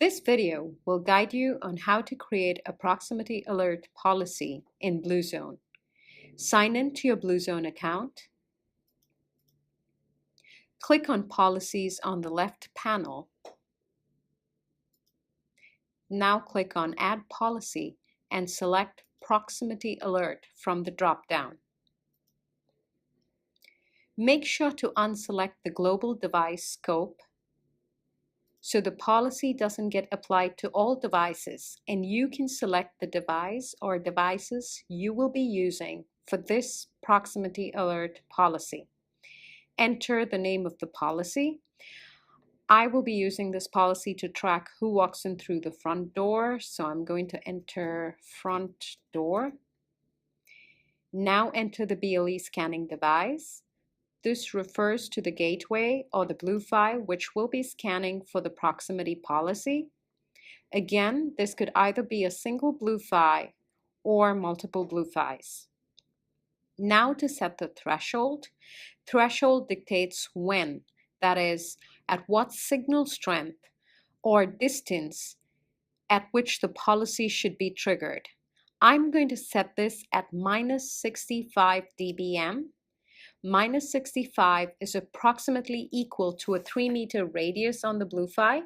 This video will guide you on how to create a proximity alert policy in Bluzone. Sign in to your Bluzone account. Click on Policies on the left panel. Now click on Add Policy and select Proximity Alert from the drop-down. Make sure to unselect the global device scope so the policy doesn't get applied to all devices, and you can select the device or devices you will be using for this proximity alert policy. Enter the name of the policy. I will be using this policy to track who walks in through the front door, so I'm going to enter front door. Now enter the BLE scanning device. This refers to the gateway or the Bluvi, which will be scanning for the proximity policy. Again, this could either be a single Bluvi or multiple Bluvis. Now to set the threshold. Threshold dictates when, that is, at what signal strength or distance at which the policy should be triggered. I'm going to set this at -65 dBm. -65 is approximately equal to a 3-meter radius on the Bluvi.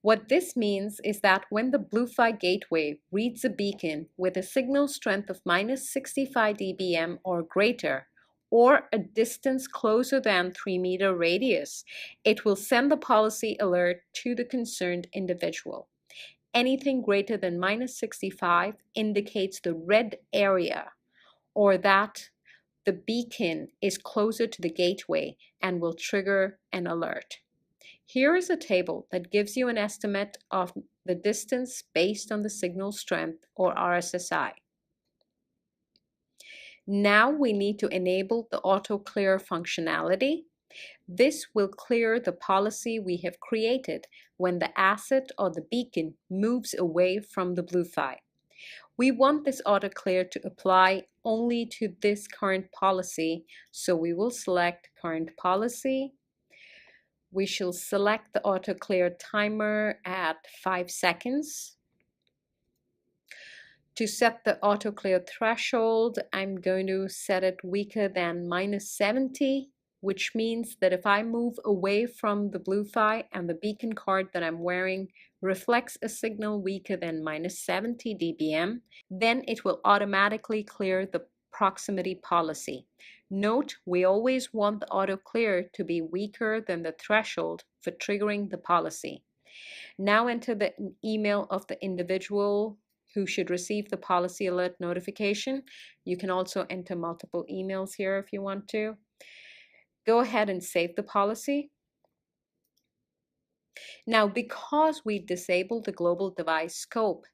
What this means is that when the Bluvi gateway reads a beacon with a signal strength of -65 dBm or greater, or a distance closer than 3-meter radius, it will send the policy alert to the concerned individual. Anything greater than -65 indicates the red area, or that the beacon is closer to the gateway and will trigger an alert. Here is a table that gives you an estimate of the distance based on the signal strength, or RSSI. Now we need to enable the auto clear functionality. This will clear the policy we have created when the asset or the beacon moves away from the Bluvi. We want this auto clear to apply only to this current policy, so we will select current policy. We shall select the auto clear timer at 5 seconds. To set the auto clear threshold, I'm going to set it weaker than -70, which means that if I move away from the Bluvi and the beacon card that I'm wearing reflects a signal weaker than -70 dBm, then it will automatically clear the proximity policy. Note, we always want the auto clear to be weaker than the threshold for triggering the policy. Now enter the email of the individual who should receive the policy alert notification. You can also enter multiple emails here if you want to. Go ahead and save the policy. Now, because we disabled the global device scope,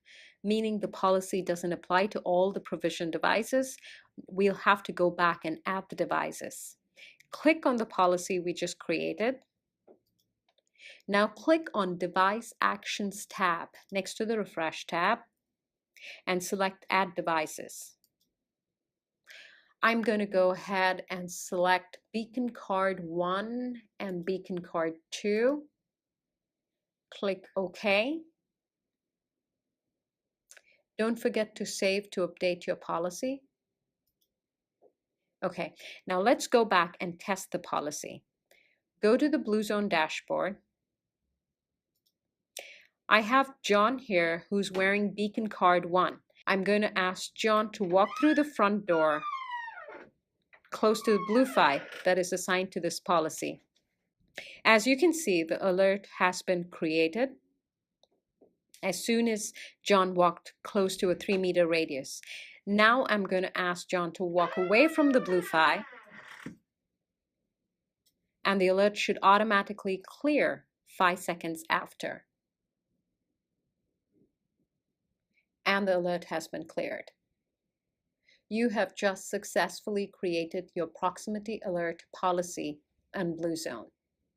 meaning the policy doesn't apply to all the provisioned devices, we'll have to go back and add the devices. Click on the policy we just created. Now click on Device Actions tab next to the Refresh tab and select Add Devices. I'm going to go ahead and select Beacon Card 1 and Beacon Card 2. Click OK. Don't forget to save to update your policy. Okay, now let's go back and test the policy. Go to the Bluzone dashboard. I have John here who's wearing Beacon Card 1. I'm going to ask John to walk through the front door close to the Bluvi that is assigned to this policy. As you can see, the alert has been created as soon as John walked close to a 3-meter radius. Now I'm going to ask John to walk away from the Bluvi, and the alert should automatically clear 5 seconds after. And the alert has been cleared. You have just successfully created your proximity alert policy on Bluzone.